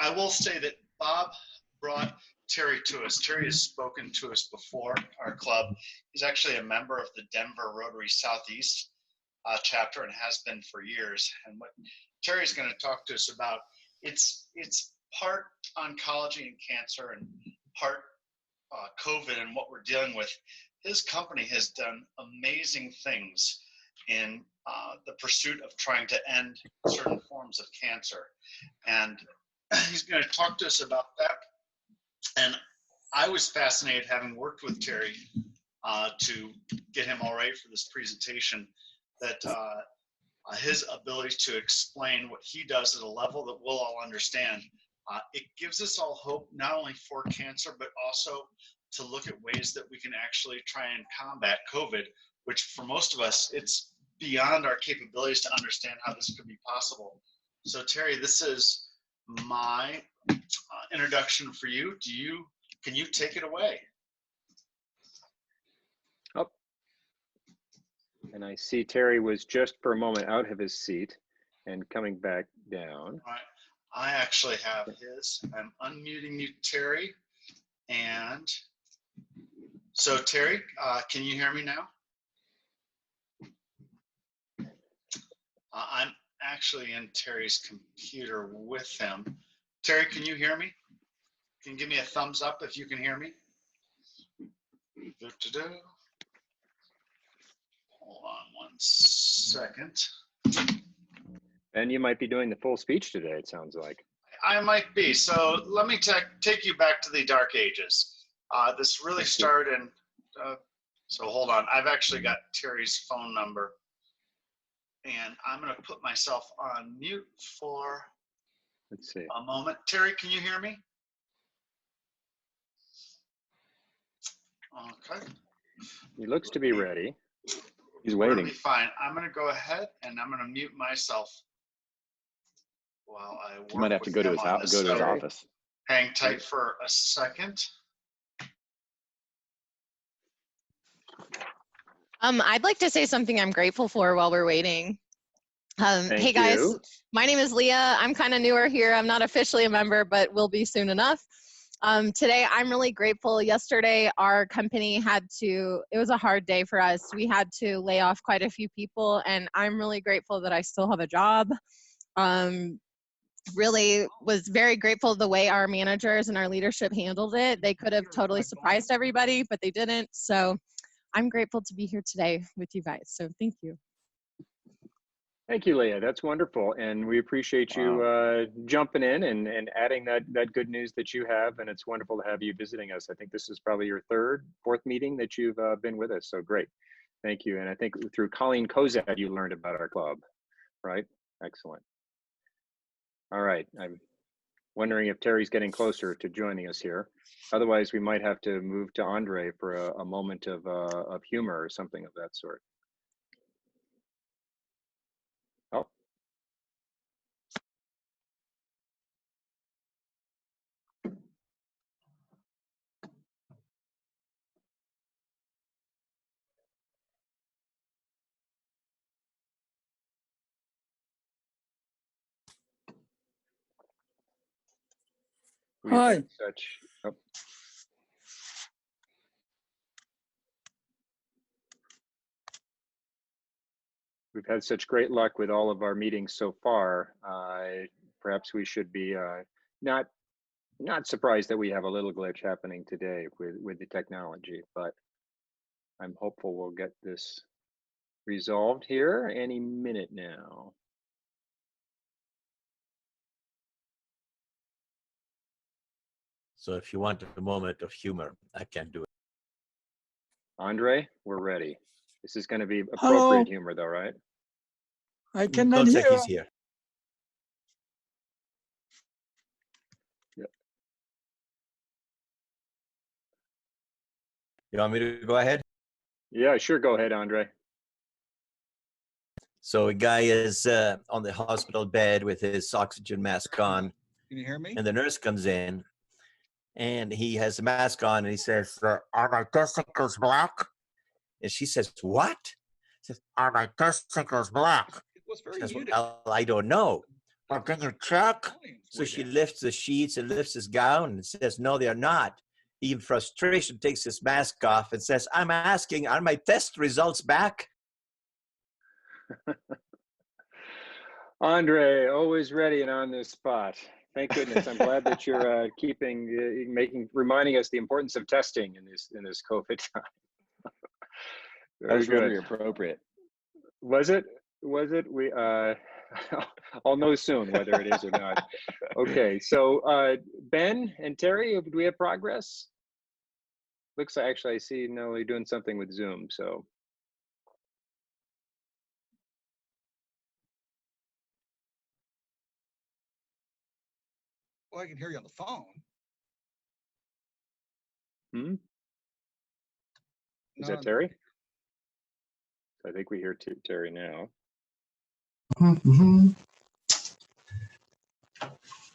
I will say that Bob brought Terry to us. Terry has spoken to us before, our club. He's actually a member of the Denver Rotary Southeast chapter and has been for years. And what Terry's going to talk to us about, it's part oncology and cancer and part COVID and what we're dealing with. His company has done amazing things in the pursuit of trying to end certain forms of cancer. And he's going to talk to us about that. And I was fascinated, having worked with Terry to get him all right for this presentation, that his ability to explain what he does at a level that we'll all understand. It gives us all hope, not only for cancer, but also to look at ways that we can actually try and combat COVID, which for most of us, it's beyond our capabilities to understand how this could be possible. So Terry, this is my introduction for you. Can you take it away? Oh, and I see Terry was just for a moment out of his seat and coming back down. All right. I actually have his. I'm unmuting you, Terry. And so Terry, can you hear me now? I'm actually in Terry's computer with him. Terry, can you hear me? Can you give me a thumbs up if you can hear me? Hold on one second. And you might be doing the full speech today, it sounds like. I might be. So let me take you back to the dark ages. This really started in, so hold on. I've actually got Terry's phone number. And I'm going to put myself on mute for Let's see. a moment. Terry, can you hear me? Okay. He looks to be ready. He's We're gonna waiting. be fine. I'm going to go ahead and I'm going to mute myself while I work. You might have to go to his house. Go to his office. Hang tight for a second. I'd like to say something I'm grateful for while we're waiting. Hey guys, my name is Leah. I'm kind of newer here. I'm not officially a member, but will be soon enough. Today, I'm really grateful. Yesterday, our company it was a hard day for us. We had to lay off quite a few people, and I'm really grateful that I still have a job. Really was very grateful the way our managers and our leadership handled it. They could have totally surprised everybody, but they didn't. So I'm grateful to be here today with you guys. So thank you. Thank you, Leah. That's wonderful. And we appreciate you jumping in and adding that good news that you have. And it's wonderful to have you visiting us. I think this is probably your fourth meeting that you've been with us. So great. Thank you. And I think through Colleen Kozad, you learned about our club, right? Excellent. All right. I'm wondering if Terry's getting closer to joining us here. Otherwise, we might have to move to Andre for a moment of humor or something of that sort. Oh. Hi. We've had such great luck with all of our meetings so far. Perhaps we should be not surprised that we have a little glitch happening today with the technology, but I'm hopeful we'll get this resolved here any minute now. So if you want a moment of humor, I can do it. Andre, we're ready. This is going to be appropriate Hello. humor though, right? I cannot Don't hear. check he's here. Yep. You want me to go ahead? Yeah, sure. Go ahead, Andre. So a guy is on the hospital bed with his oxygen mask on. Can you hear me? And the nurse comes in and he has a mask on and he says, are my testicles black? And she says, what? He says, are my testicles black? It was very She says, muted. well, I don't know. "Well, can you check?" So she lifts the sheets and lifts his gown and says, "No, they're not." He, in frustration, takes his mask off and says, "I'm asking, are my test results back?" Andre, always ready and on the spot. Thank goodness. I'm glad that you're reminding us the importance of testing in this COVID time. That was Rotary appropriate. Was it? We I'll know soon whether it is or not. Okay, so Ben and Terry, do we have progress? Looks like, actually, I see you're doing something with Zoom, so. Well, I can hear you on the phone. Is that Terry? I think we hear Terry now. Mm-hmm.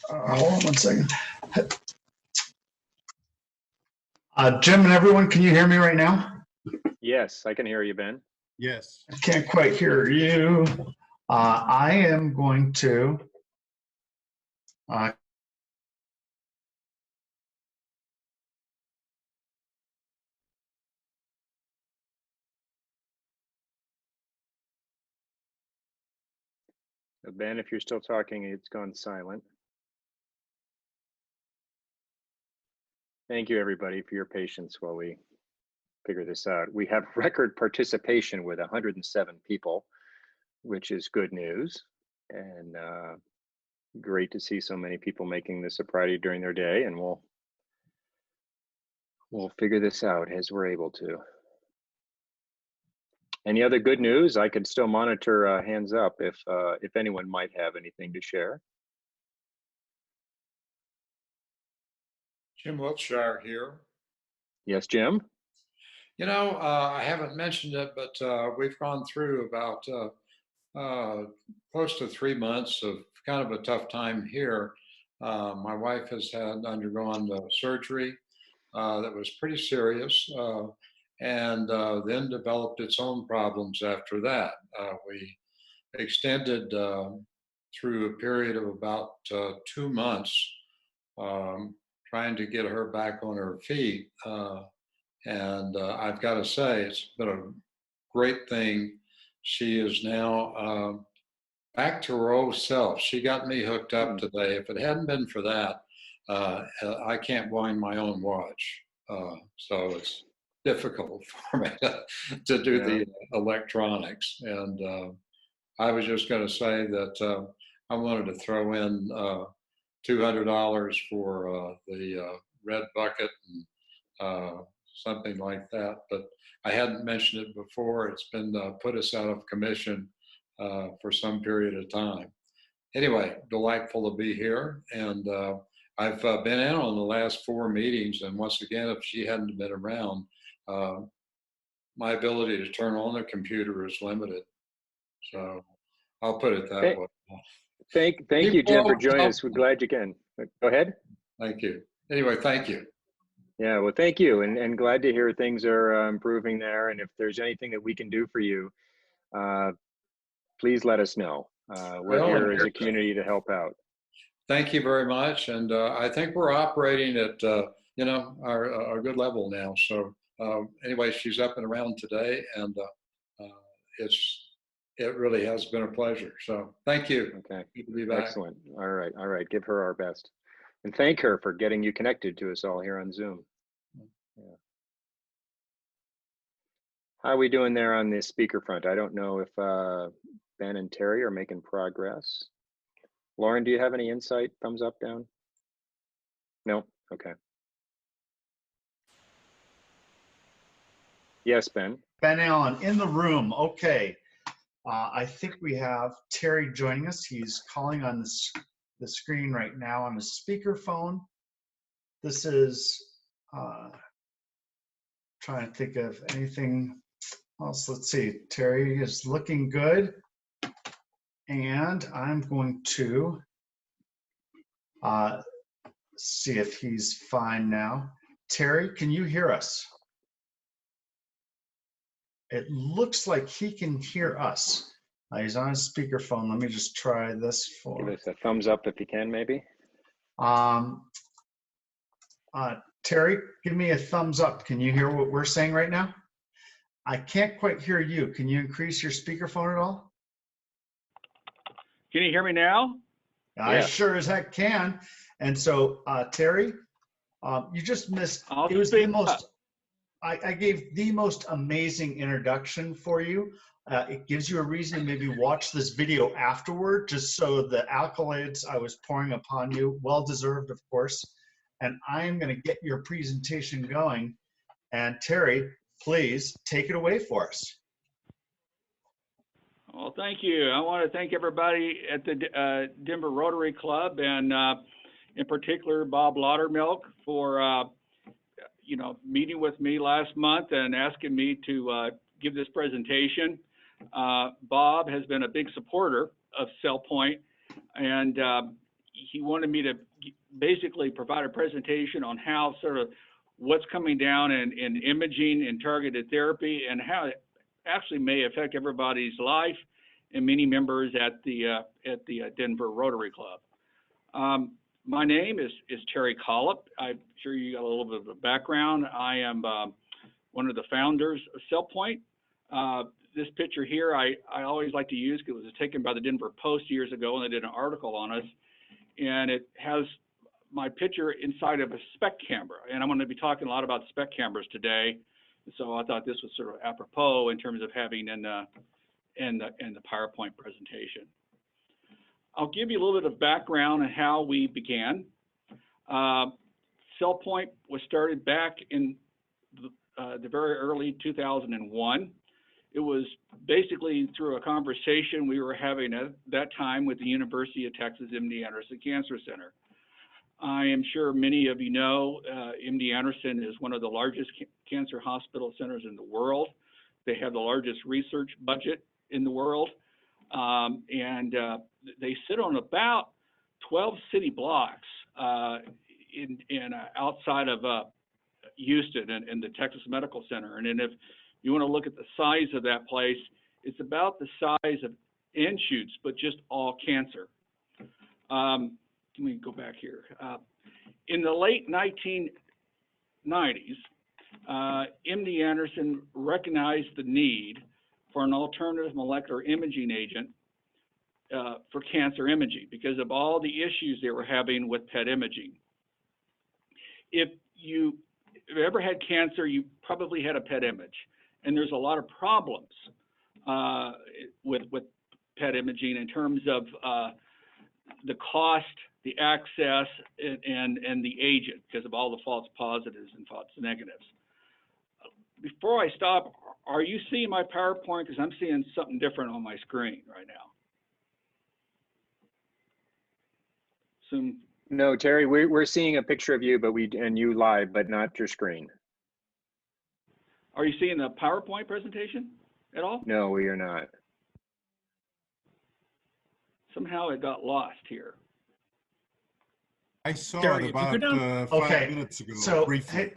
Hold on one second. Jim and everyone, can you hear me right now? Yes, I can hear you, Ben. Yes. I can't quite hear you. I am going to Ben, if you're still talking, it's gone silent. Thank you, everybody, for your patience while we figure this out. We have record participation with 107 people, which is good news, and great to see so many people making this a priority during their day, and we'll figure this out as we're able to. Any other good news? I could still monitor hands up if anyone might have anything to share. Jim Wiltshire here. Yes, Jim? You know, I haven't mentioned it, but we've gone through about close to 3 months of kind of a tough time here. My wife has had undergone surgery that was pretty serious and then developed its own problems after that. We extended through a period of about 2 months trying to get her back on her feet. And I've got to say, it's been a great thing. She is now back to her old self. She got me hooked up today. If it hadn't been for that, I can't wind my own watch. So it's difficult for me to do the electronics. And I was just going to say that I wanted to throw in $200 for the red bucket and something like that, but I hadn't mentioned it before. It's been put us out of commission for some period of time. Anyway, delightful to be here, and I've been in on the last 4 meetings, and once again, if she hadn't been around, my ability to turn on the computer is limited. So I'll put it that way. Thank you, Jim, for joining us. We're glad you can. Go ahead. Thank you. Anyway, thank you. Yeah, well, thank you, and glad to hear things are improving there. And if there's anything that we can do for you, please let us know. We're here as a community to help out. Thank you very much, and I think we're operating at our good level now. So anyway, she's up and around today, and it really has been a pleasure. So thank you. Okay. Good to be back. Excellent. All right. Give her our best, and thank her for getting you connected to us all here on Zoom. Yeah. How are we doing there on the speaker front? I don't know if Ben and Terry are making progress. Lauren, do you have any insight? Thumbs up, down? No? Okay. Yes, Ben. Ben Allen in the room. Okay. I think we have Terry joining us. He's calling on the screen right now on his speakerphone. This is trying to think of anything else. Let's see. Terry is looking good. And I'm going to see if he's fine now. Terry, can you hear us? It looks like he can hear us. He's on his speakerphone. Let me just try this Give for. us a thumbs up if you can, maybe. Terry, give me a thumbs up. Can you hear what we're saying right now? I can't quite hear you. Can you increase your speakerphone at all? Can you hear me now? I sure as heck can. And so, Terry, you just missed. It was the most. I gave the most amazing introduction for you. It gives you a reason to maybe watch this video afterward, just so the accolades I was pouring upon you, well deserved, of course. And I'm going to get your presentation going. And Terry, please take it away for us. Well, thank you. I want to thank everybody at the Denver Rotary Club, and in particular Bob Laudermilk for meeting with me last month and asking me to give this presentation. Bob has been a big supporter of CellPoint, and he wanted me to basically provide a presentation on how sort of what's coming down in imaging and targeted therapy, and how it actually may affect everybody's life and many members at the Denver Rotary Club. My name is Terry Colip. I'm sure you got a little bit of a background. I am one of the founders of CellPoint. This picture here, I always like to use because it was taken by the Denver Post years ago, and they did an article on us. And it has my picture inside of a SPEC camera. And I'm going to be talking a lot about SPEC cameras today. So I thought this was sort of apropos in terms of having in the PowerPoint presentation. I'll give you a little bit of background on how we began. CellPoint was started back in the very early 2001. It was basically through a conversation we were having at that time with the University of Texas MD Anderson Cancer Center. I am sure many of you know MD Anderson is one of the largest cancer hospital centers in the world. They have the largest research budget in the world. And they sit on about 12 city blocks outside of Houston and the Texas Medical Center. And then if you want to look at the size of that place, it's about the size of Anschutz, but just all cancer. Let me go back here. In the late 1990s, MD Anderson recognized the need for an alternative molecular imaging agent for cancer imaging because of all the issues they were having with PET imaging. If you ever had cancer, you probably had a PET image. And there's a lot of problems with PET imaging in terms of the cost, the access, and the agent because of all the false positives and false negatives. Before I stop, are you seeing my PowerPoint? Because I'm seeing something different on my screen right now. No, Terry, we're seeing a picture of you, and you live, but not your screen. Are you seeing the PowerPoint presentation at all? No, we are not. Somehow it got lost here. I saw Terry, it about 5 minutes ago. So, briefly. hey,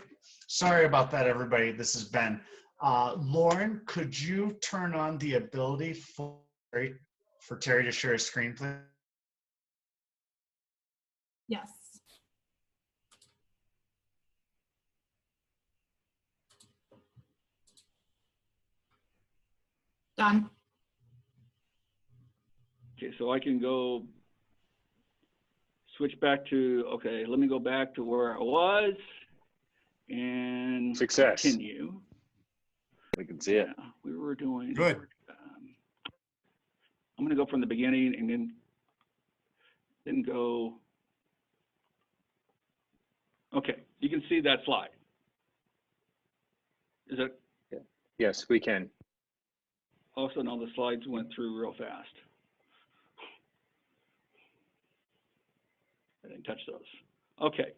sorry about that, everybody. This is Ben. Lauren, could you turn on the ability for Terry to share his screen, please? Yes. Done. Okay, so I can go switch back to, okay, let me go back to where I was and Success. Continue. We can see it. Yeah, we were doing. Good. I'm going to go from the beginning and then go. Okay, you can see that slide. Is it? Yes, we can. Also, now the slides went through real fast. I didn't touch those. Okay,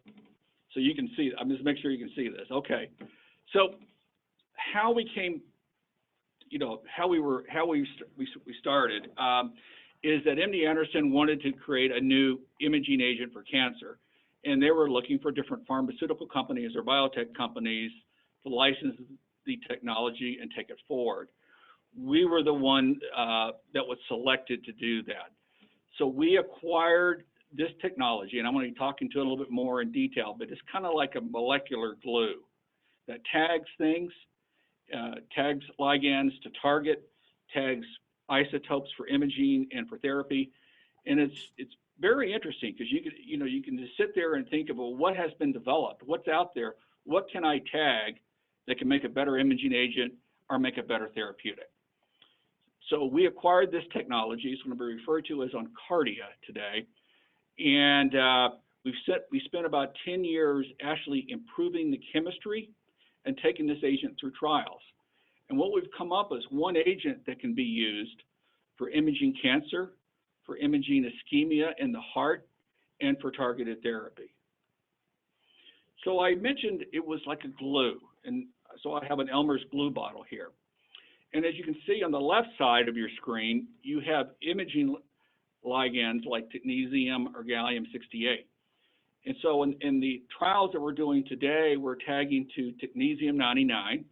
so you can see. I'm just make sure you can see this. Okay, so how we came, how we started is that MD Anderson wanted to create a new imaging agent for cancer, and they were looking for different pharmaceutical companies or biotech companies to license the technology and take it forward. we were the one that was selected to do that. So we acquired this technology, and I'm going to be talking to it a little bit more in detail, but it's kind of like a molecular glue that tags things, tags ligands to target, tags isotopes for imaging and for therapy. And it's very interesting because you can just sit there and think of, well, what has been developed? What's out there? What can I tag that can make a better imaging agent or make a better therapeutic? So we acquired this technology. It's going to be referred to as Oncardia today. And we spent about 10 years actually improving the chemistry and taking this agent through trials. And what we've come up with is one agent that can be used for imaging cancer, for imaging ischemia in the heart, and for targeted therapy. So I mentioned it was like a glue. And so I have an Elmer's glue bottle here. And as you can see on the left side of your screen, you have imaging ligands like technetium or gallium-68. And so in the trials that we're doing today, we're tagging to technetium-99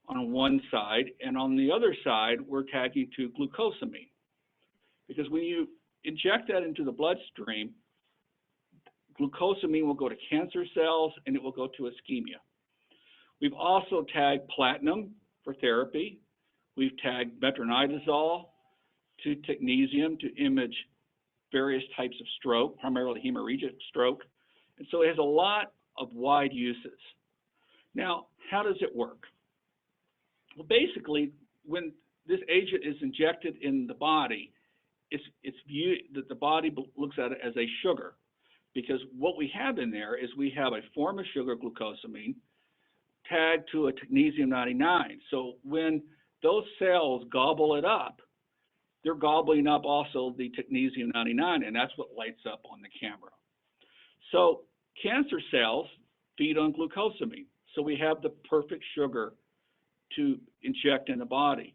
on one side, and on the other side, we're tagging to glucosamine. Because when you inject that into the bloodstream, glucosamine will go to cancer cells and it will go to ischemia. We've also tagged platinum for therapy. We've tagged metronidazole to technetium to image various types of stroke, primarily hemorrhagic stroke. And so it has a lot of wide uses. Now, how does it work? Well, basically, when this agent is injected in the body, it's viewed that the body looks at it as a sugar, because what we have in there is we have a form of sugar, glucosamine, tagged to a technetium-99. So when those cells gobble it up, they're gobbling up also the technetium-99, and that's what lights up on the camera. So cancer cells feed on glucosamine. So we have the perfect sugar to inject in the body.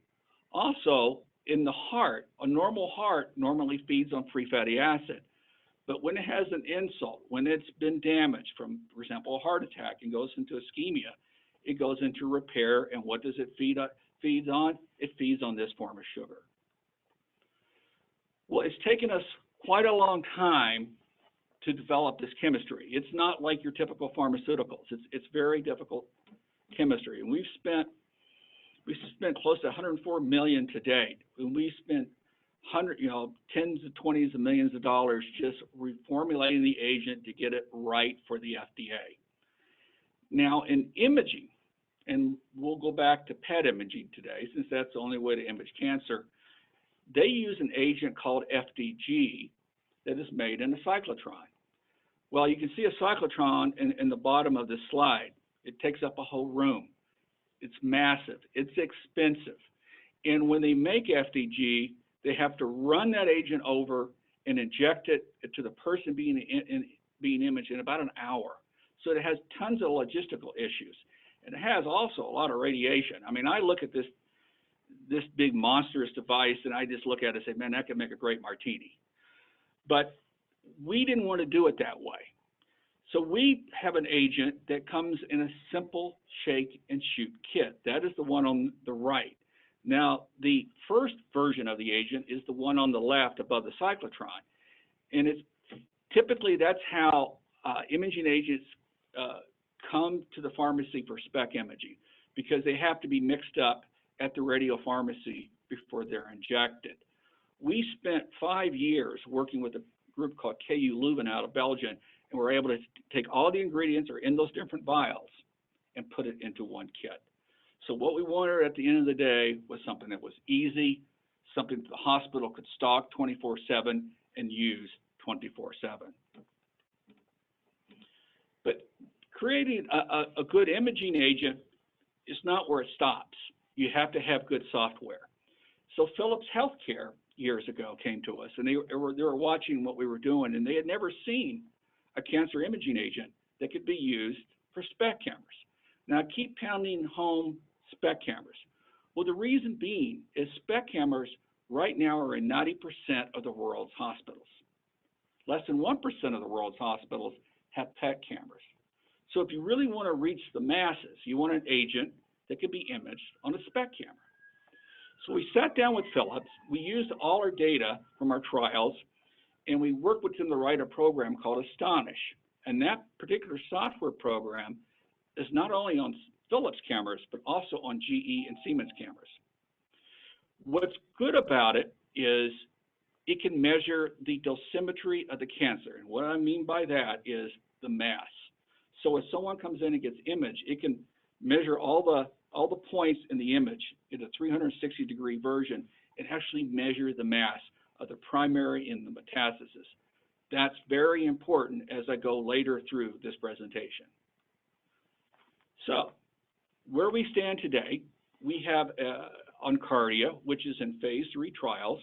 Also, in the heart, a normal heart normally feeds on free fatty acid. But when it has an insult, when it's been damaged from, for example, a heart attack and goes into ischemia, it goes into repair, and what does it feed on? It feeds on this form of sugar. Well, it's taken us quite a long time to develop this chemistry. It's not like your typical pharmaceuticals. It's very difficult chemistry, and we've spent close to 104 million to date, and we spent tens of 20s of millions of dollars just reformulating the agent to get it right for the FDA. Now, in imaging, and we'll go back to PET imaging today, since that's the only way to image cancer, they use an agent called FDG that is made in a cyclotron. Well, you can see a cyclotron in the bottom of this slide. It takes up a whole room. It's massive. It's expensive. And when they make FDG, they have to run that agent over and inject it to the person being imaged in about an hour. So it has tons of logistical issues. And it has also a lot of radiation. I mean, I look at this big monstrous device and I just look at it and say, man, that could make a great martini. But we didn't want to do it that way. So we have an agent that comes in a simple shake and shoot kit. That is the one on the right. Now, the first version of the agent is the one on the left above the cyclotron. And it's typically that's how imaging agents come to the pharmacy for spec imaging, because they have to be mixed up at the radiopharmacy before they're injected. We spent 5 years working with a group called KU Leuven out of Belgium, and we're able to take all the ingredients that are in those different vials and put it into one kit. So what we wanted at the end of the day was something that was easy, something that the hospital could stock 24/7 and use 24/7. But creating a good imaging agent is not where it stops. You have to have good software. So Philips Healthcare years ago came to us, and they were watching what we were doing, and they had never seen a cancer imaging agent that could be used for SPECT cameras. Now, I keep pounding home SPECT cameras. Well, the reason being is SPECT cameras right now are in 90% of the world's hospitals. Less than 1% of the world's hospitals have PET cameras. So if you really want to reach the masses, you want an agent that could be imaged on a SPECT camera. So we sat down with Philips, we used all our data from our trials, and we worked with them to write a program called Astonish. And that particular software program is not only on Philips cameras, but also on GE and Siemens cameras. What's good about it is it can measure the dosimetry of the cancer. And what I mean by that is the mass. So if someone comes in and gets imaged, it can measure all the points in the image in a 360-degree version and actually measure the mass of the primary and the metastasis. That's very important as I go later through this presentation. So where we stand today, we have Oncardia, which is in phase 3 trials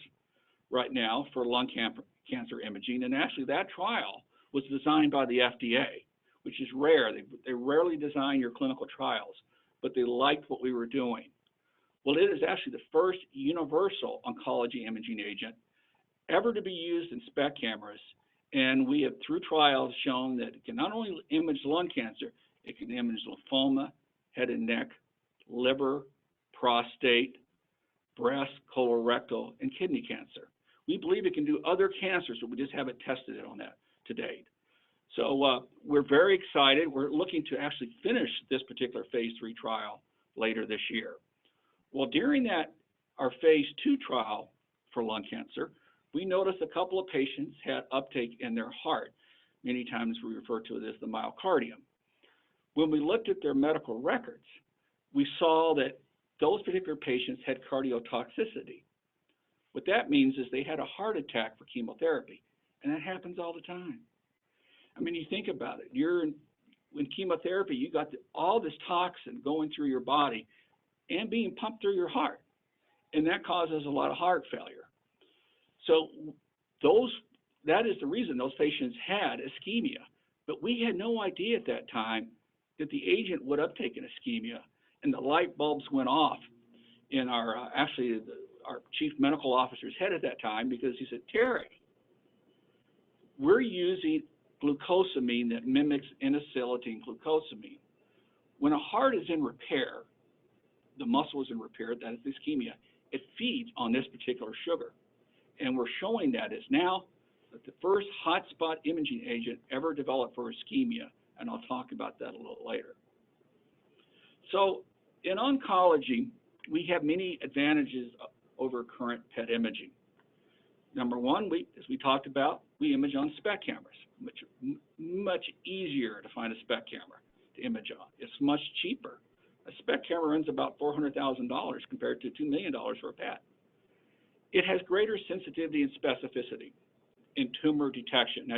right now for lung cancer imaging. And actually that trial was designed by the FDA, which is rare. They rarely design your clinical trials, but they liked what we were doing. Well, it is actually the first universal oncology imaging agent ever to be used in SPECT cameras. And we have, through trials, shown that it can not only image lung cancer, it can image lymphoma, head and neck, liver, prostate, breast, colorectal, and kidney cancer. We believe it can do other cancers, but we just haven't tested it on that to date. So we're very excited. We're looking to actually finish this particular phase 3 trial later this year. Well, during that, our phase 2 trial for lung cancer, we noticed a couple of patients had uptake in their heart. Many times we refer to it as the myocardium. When we looked at their medical records, we saw that those particular patients had cardiotoxicity. What that means is they had a heart attack for chemotherapy, and that happens all the time. I mean, you think about it. In chemotherapy, you got all this toxin going through your body and being pumped through your heart, and that causes a lot of heart failure. So that is the reason those patients had ischemia. But we had no idea at that time that the agent would uptake an ischemia, and the light bulbs went off in our chief medical officer's head at that time, because he said, Terry, we're using glucosamine that mimics N-acetylcholine glucosamine. When a heart is in repair, the muscle is in repair, that is ischemia, it feeds on this particular sugar. And we're showing that is now the first hotspot imaging agent ever developed for ischemia, and I'll talk about that a little later. So in oncology, we have many advantages over current PET imaging. Number one, as we talked about, we image on SPECT cameras, much easier to find a SPECT camera to image on. It's much cheaper. A SPECT camera runs about $400,000 compared to $2 million for a PET. It has greater sensitivity and specificity in tumor detection. Now,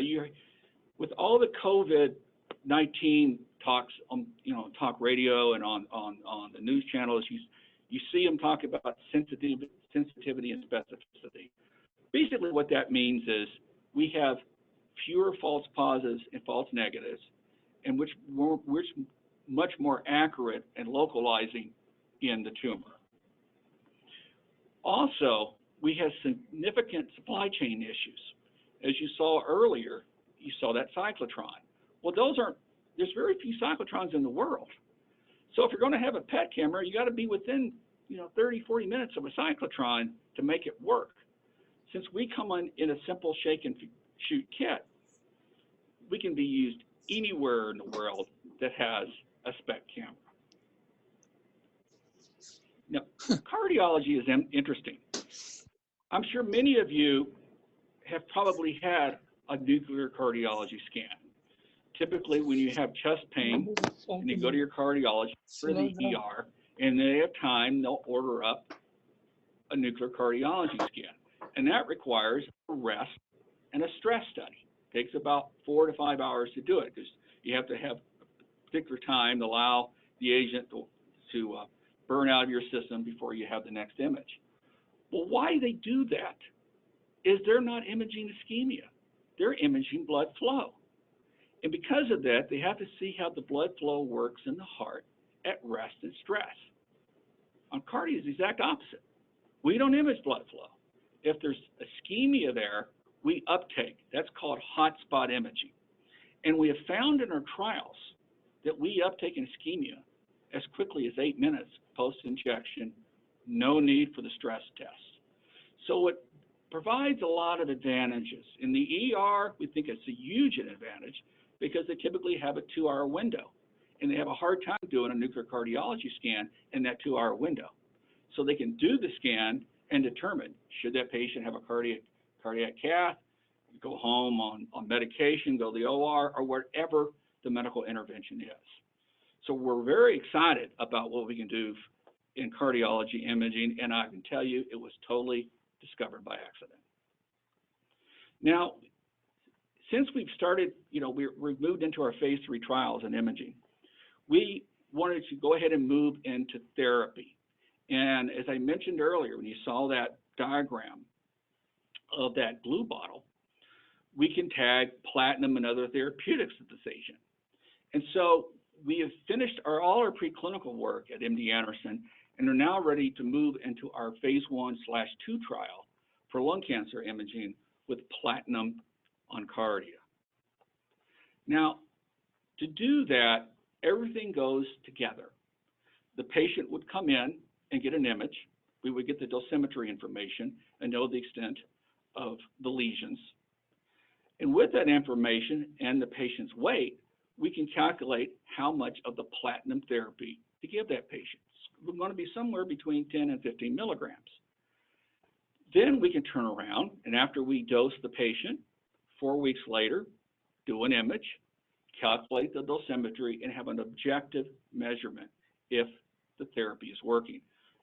with all the COVID-19 talks on talk radio and on the news channels, you see them talk about sensitivity and specificity. Basically, what that means is we have fewer false positives and false negatives, and which much more accurate and localizing in the tumor. Also, we have significant supply chain issues. As you saw earlier, you saw that cyclotron. Well, there's very few cyclotrons in the world. So if you're going to have a PET camera, you got to be within 30, 40 minutes of a cyclotron to make it work. Since we come in a simple shake and shoot kit, we can be used anywhere in the world that has a SPECT camera. Now, cardiology is interesting. I'm sure many of you have probably had a nuclear cardiology scan. Typically, when you have chest pain and you go to your cardiologist or the ER, and they have time, they'll order up a nuclear cardiology scan. And that requires a rest and a stress study. It takes about 4 to 5 hours to do it, because you have to have a particular time to allow the agent to burn out of your system before you have the next image. Well, why they do that is they're not imaging ischemia. They're imaging blood flow. And because of that, they have to see how the blood flow works in the heart at rest and stress. On cardio is the exact opposite. We don't image blood flow. If there's ischemia there, we uptake. That's called hotspot imaging. And we have found in our trials that we uptake an ischemia as quickly as 8 minutes post-injection no need for the stress test. So it provides a lot of advantages. In the ER, we think it's a huge advantage because they typically have a 2-hour window, and they have a hard time doing a nuclear cardiology scan in that 2-hour window. So they can do the scan and determine, should that patient have a cardiac cath, go home on medication, go to the OR, or whatever the medical intervention is. So we're very excited about what we can do in cardiology imaging, and I can tell you it was totally discovered by accident. Now, since we've started, we've moved into our phase 3 trials in imaging, we wanted to go ahead and move into therapy. And as I mentioned earlier, when you saw that diagram of that blue bottle, we can tag platinum and other therapeutics at this agent. And so we have finished all our preclinical work at MD Anderson and are now ready to move into our phase 1/2 trial for lung cancer imaging with platinum on cardia. Now, to do that, everything goes together. The patient would come in and get an image. We would get the dosimetry information and know the extent of the lesions. And with that information and the patient's weight, we can calculate how much of the platinum therapy to give that patient. We're going to be somewhere between 10 and 15 milligrams. Then we can turn around, and after we dose the patient, 4 weeks later, do an image, calculate the dosimetry, and have an objective measurement if the therapy is working.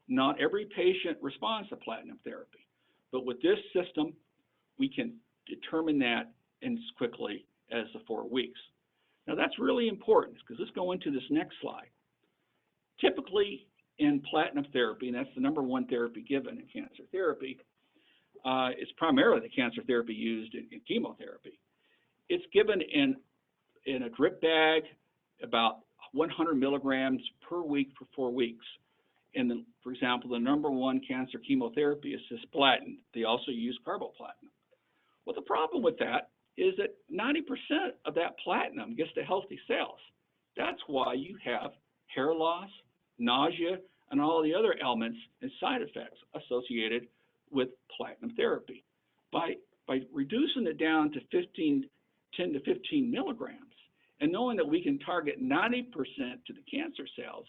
Not every patient responds to platinum therapy, but with this system, we can determine that in as quickly as the 4 weeks. Now that's really important because let's go into this next slide. Typically in platinum therapy, and that's the #1 therapy given in cancer therapy, it's primarily the cancer therapy used in chemotherapy. It's given in a drip bag, about 100 milligrams per week for 4 weeks. And for example, the #1 cancer chemotherapy is cisplatin. They also use carboplatin. Well, the problem with that is that 90% of that platinum gets to healthy cells. That's why you have hair loss, nausea, and all the other elements and side effects associated with platinum therapy. By reducing it down to 10 to 15 milligrams, and knowing that we can target 90% to the cancer cells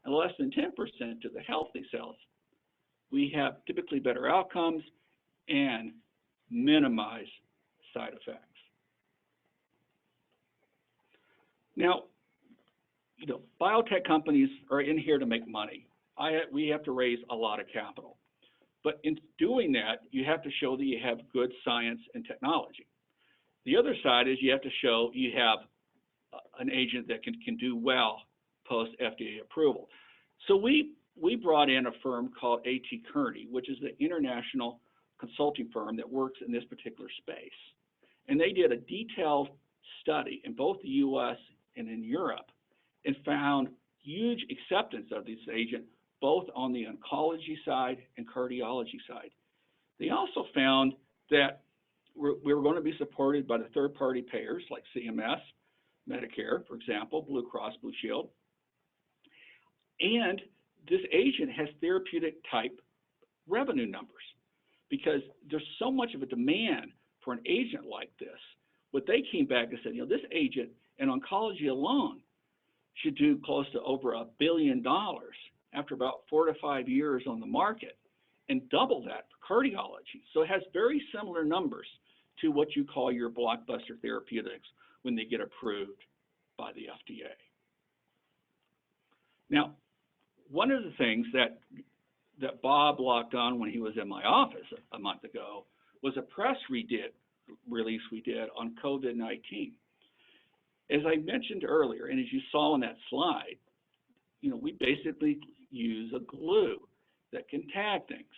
and less than 10% to the healthy cells, we have typically better outcomes and minimize side effects. Now, biotech companies are in here to make money. We have to raise a lot of capital. But in doing that, you have to show that you have good science and technology. The other side is you have to show you have an agent that can do well post FDA approval. So we brought in a firm called A.T. Kearney, which is the international consulting firm that works in this particular space. And they did a detailed study in both the US and in Europe and found huge acceptance of this agent, both on the oncology side and cardiology side. They also found that we were going to be supported by the third-party payers like CMS, Medicare, for example, Blue Cross Blue Shield. And this agent has therapeutic type revenue numbers because there's so much of a demand for an agent like this. What they came back and said, this agent in oncology alone should do close to over $1 billion after about 4 to 5 years on the market, and double that for cardiology. So it has very similar numbers to what you call your blockbuster therapeutics when they get approved by the FDA. Now, one of the things that Bob locked on when he was in my office a month ago was a press release we did on COVID-19. As I mentioned earlier, and as you saw on that slide, we basically use a glue that can tag things.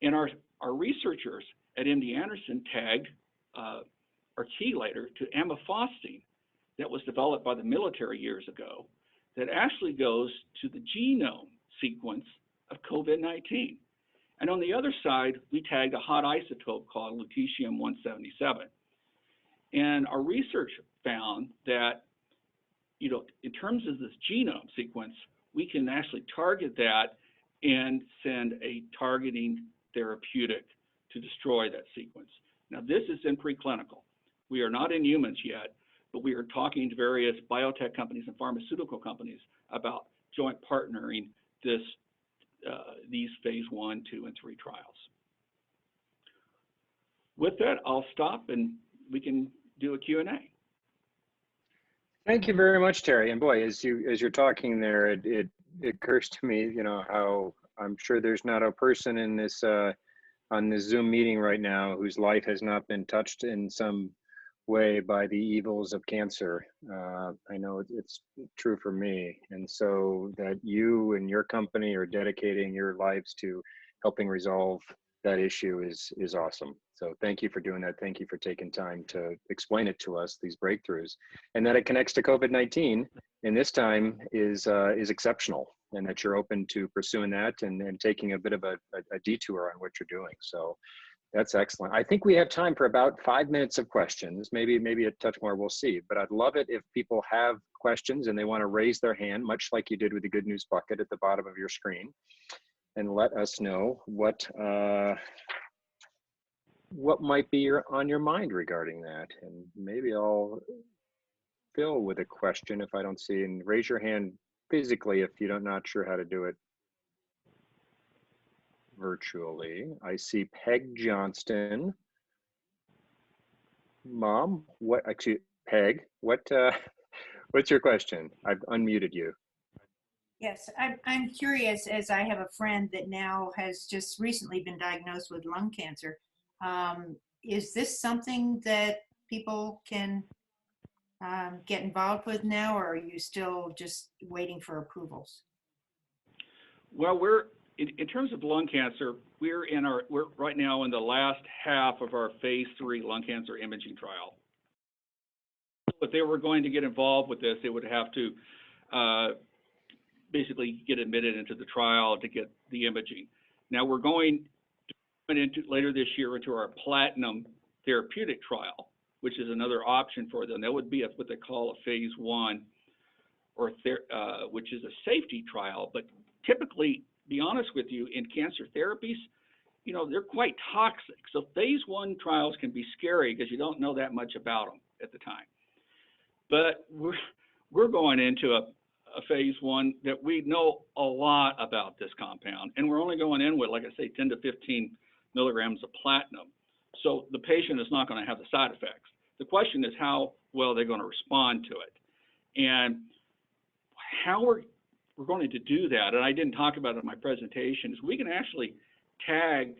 And our researchers at MD Anderson tagged our chelator to amifostine that was developed by the military years ago that actually goes to the genome sequence of COVID-19. And on the other side, we tagged a hot isotope called lutetium-177. And our research found that, in terms of this genome sequence, we can actually target that and send a targeting therapeutic to destroy that sequence. Now, this is in preclinical. We are not in humans yet, but we are talking to various biotech companies and pharmaceutical companies about joint partnering these phase 1, 2, and 3 trials. With that, I'll stop and we can do a Q&A. Thank you very much, Terry. And boy, as you're talking there, it occurs to me, you know, how I'm sure there's not a person in this on this Zoom meeting right now whose life has not been touched in some way by the evils of cancer. I know it's true for me, and so that you and your company are dedicating your lives to helping resolve that issue is awesome. So thank you for doing that. Thank you for taking time to explain it to us, these breakthroughs, and that it connects to COVID-19. And this time is exceptional, and that you're open to pursuing that and taking a bit of a detour on what you're doing. So that's excellent. I think we have time for about 5 minutes of questions, maybe a touch more, we'll see. But I'd love it if people have questions and they want to raise their hand, much like you did with the good news bucket at the bottom of your screen, and let us know what might be on your mind regarding that. And maybe I'll fill with a question if I don't see, and raise your hand physically if you're not sure how to do it virtually. I see Peg Johnston. Mom, Peg, what's your question? I've unmuted you. Yes, I'm curious, as I have a friend that now has just recently been diagnosed with lung cancer. Is this something that people can get involved with now, or are you still just waiting for approvals? Well, in terms of lung cancer, we're right now in the last half of our phase 3 lung cancer imaging trial. If they were going to get involved with this, they would have to basically get admitted into the trial to get the imaging. Now we're going into later this year into our platinum therapeutic trial, which is another option for them. That would be what they call a phase 1, which is a safety trial. But typically, be honest with you, in cancer therapies, you know, they're quite toxic. So phase 1 trials can be scary because you don't know that much about them at the time. But we're going into a phase 1 that we know a lot about this compound, and we're only going in with, like I say, 10 to 15 milligrams of platinum. So the patient is not going to have the side effects. The question is how well they're going to respond to it. And how we're going to do that, and I didn't talk about it in my presentation, is we can actually tag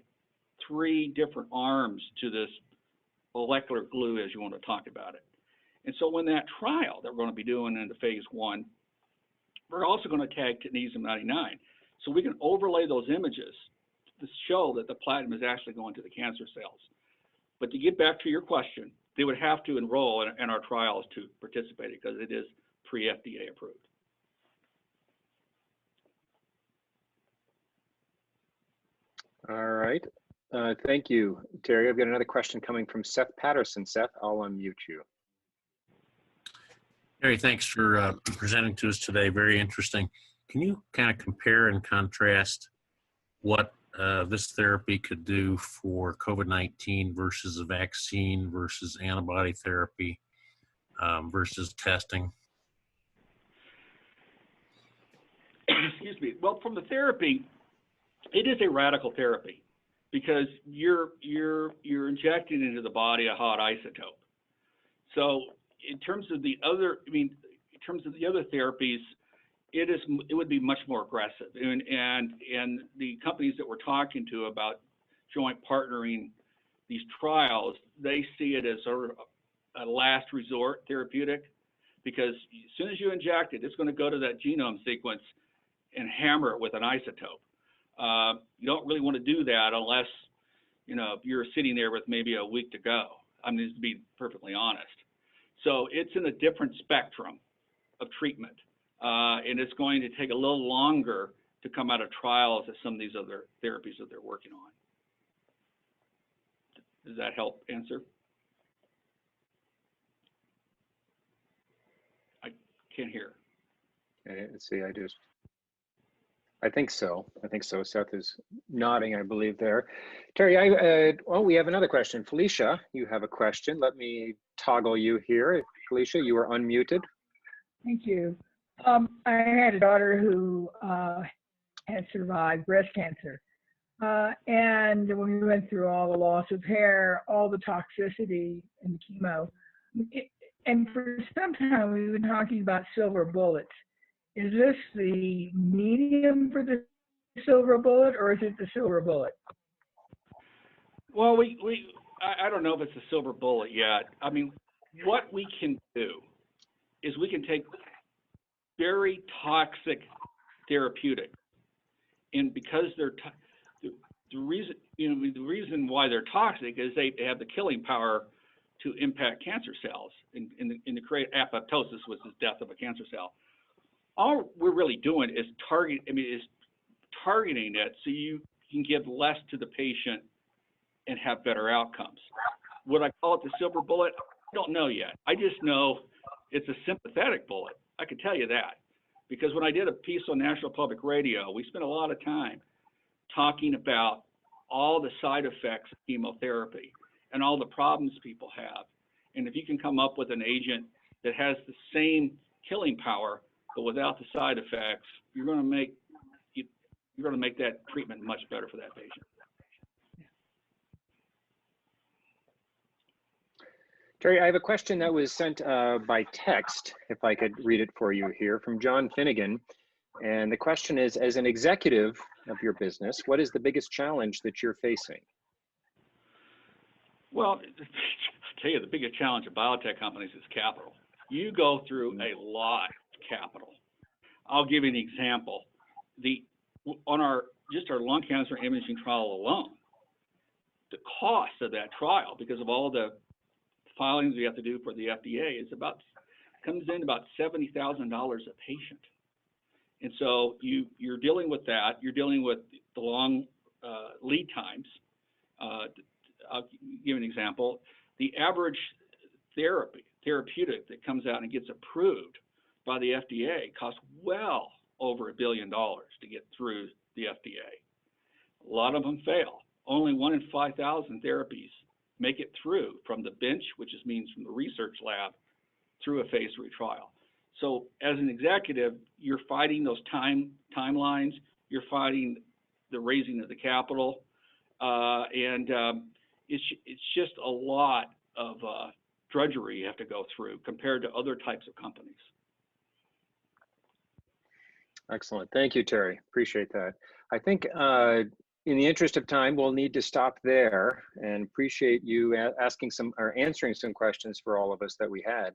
3 different arms to this molecular glue, as you want to talk about it. And so when that trial that we're going to be doing into phase 1, we're also going to tag technetium-99. So we can overlay those images to show that the platinum is actually going to the cancer cells. But to get back to your question, they would have to enroll in our trials to participate because it is pre-FDA approved. All right. Thank you, Terry. I've got another question coming from Seth Patterson. Seth, I'll unmute you. Terry, thanks for presenting to us today. Very interesting. Can you kind of compare and contrast what this therapy could do for COVID-19 versus a vaccine versus antibody therapy versus testing? Excuse me. Well, from the therapy, it is a radical therapy because you're injecting into the body a hot isotope. So in terms of the other, in terms of the other therapies, it would be much more aggressive. And the companies that we're talking to about joint partnering these trials, they see it as sort of a last resort therapeutic, because as soon as you inject it, it's going to go to that genome sequence and hammer it with an isotope. You don't really want to do that unless, you know, you're sitting there with maybe a week to go. I mean, just to be perfectly honest. So it's in a different spectrum of treatment. And it's going to take a little longer to come out of trials as some of these other therapies that they're working on. Does that help answer? I can't hear. Okay, let's see, I think so. I think so. Seth is nodding, I believe there. Terry, well, we have another question. Felicia, you have a question. Let me toggle you here. Felicia, you are unmuted. Thank you. I had a daughter who had survived breast cancer. And when we went through all the loss of hair, all the toxicity and the chemo, and for some time we've been talking about silver bullets. Is this the medium for the silver bullet, or is it the silver bullet? Well, I don't know if it's a silver bullet yet. I mean, what we can do is we can take very toxic therapeutics, and because they're the reason why they're toxic is they have the killing power to impact cancer cells and to create apoptosis, which is death of a cancer cell. All we're really doing is targeting it so you can give less to the patient and have better outcomes. Would I call it the silver bullet? I don't know yet. I just know it's a sympathetic bullet. I can tell you that. Because when I did a piece on National Public Radio, we spent a lot of time talking about all the side effects of chemotherapy and all the problems people have. And if you can come up with an agent that has the same killing power but without the side effects, you're going to make that treatment much better for that patient. Terry, I have a question that was sent by text, if I could read it for you here, from John Finnegan. And the question is, as an executive of your business, what is the biggest challenge that you're facing? Well, I'll tell you, the biggest challenge of biotech companies is capital. You go through a lot of capital. I'll give you an example. On our lung cancer imaging trial alone, the cost of that trial, because of all the filings we have to do for the FDA, comes in about $70,000 a patient. And so you're dealing with that. You're dealing with the long lead times. I'll give you an example. The average therapeutic that comes out and gets approved by the FDA costs well over $1 billion to get through the FDA. A lot of them fail. Only 1 in 5,000 therapies make it through from the bench, which means from the research lab, through a phase 3 trial. So as an executive, you're fighting those timelines, you're fighting the raising of the capital, and it's just a lot of drudgery you have to go through compared to other types of companies. Excellent. Thank you, Terry. Appreciate that. I think in the interest of time, we'll need to stop there, and appreciate you answering some questions for all of us that we had.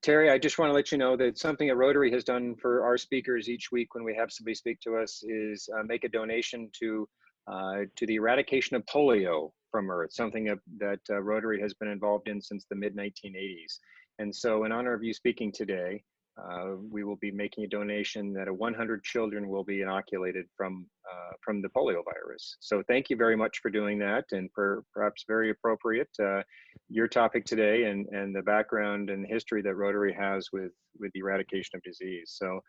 Terry, I just want to let you know that something that Rotary has done for our speakers each week when we have somebody speak to us is make a donation to the eradication of polio from Earth, something that Rotary has been involved in since the mid-1980s. And so in honor of you speaking today, we will be making a donation that 100 children will be inoculated from the polio virus. So thank you very much for doing that, and perhaps very appropriate, your topic today and the background and history that Rotary has with the eradication of disease. So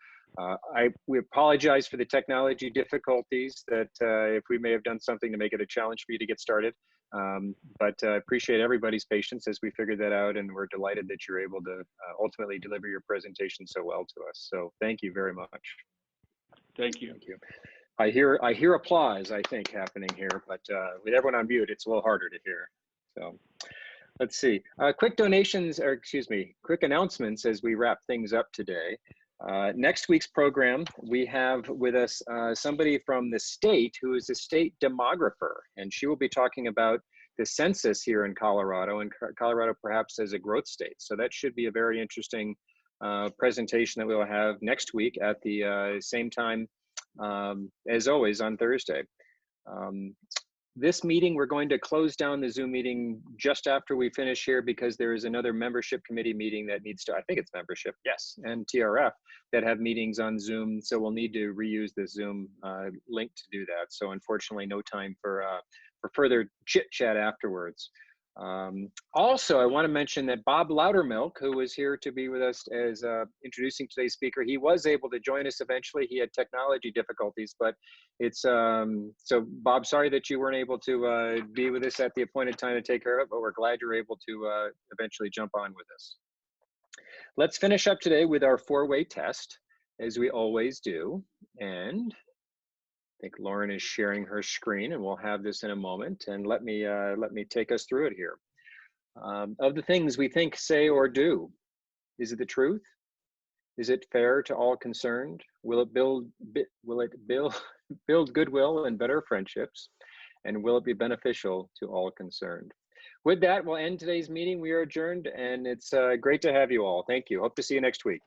we apologize for the technology difficulties that if we may have done something to make it a challenge for you to get started. But appreciate everybody's patience as we figured that out, and we're delighted that you're able to ultimately deliver your presentation so well to us. So thank you very much. Thank you. Thank you. I hear applause, I think, happening here, but with everyone on mute, it's a little harder to hear. So let's see. Quick announcements as we wrap things up today. Next week's program, we have with us somebody from the state who is a state demographer, and she will be talking about the census here in Colorado, and Colorado perhaps as a growth state. So that should be a very interesting presentation that we'll have next week at the same time as always on Thursday. This meeting, we're going to close down the Zoom meeting just after we finish here, because there is another membership committee meeting that needs to, I think it's membership, yes, and TRF that have meetings on Zoom. So we'll need to reuse the Zoom link to do that. So unfortunately, no time for further chit chat afterwards. Also, I want to mention that Bob Loudermilk, who was here to be with us as introducing today's speaker, he was able to join us eventually. He had technology difficulties, but it's, so Bob, sorry that you weren't able to be with us at the appointed time to take care of it, but we're glad you're able to eventually jump on with us. Let's finish up today with our four-way test, as we always do. And I think Lauren is sharing her screen, and we'll have this in a moment. And let me take us through it here. Of the things we think, say, or do, is it the truth? Is it fair to all concerned? Will it build goodwill and better friendships? And will it be beneficial to all concerned? With that, we'll end today's meeting. We are adjourned, and it's great to have you all. Thank you. Hope to see you next week.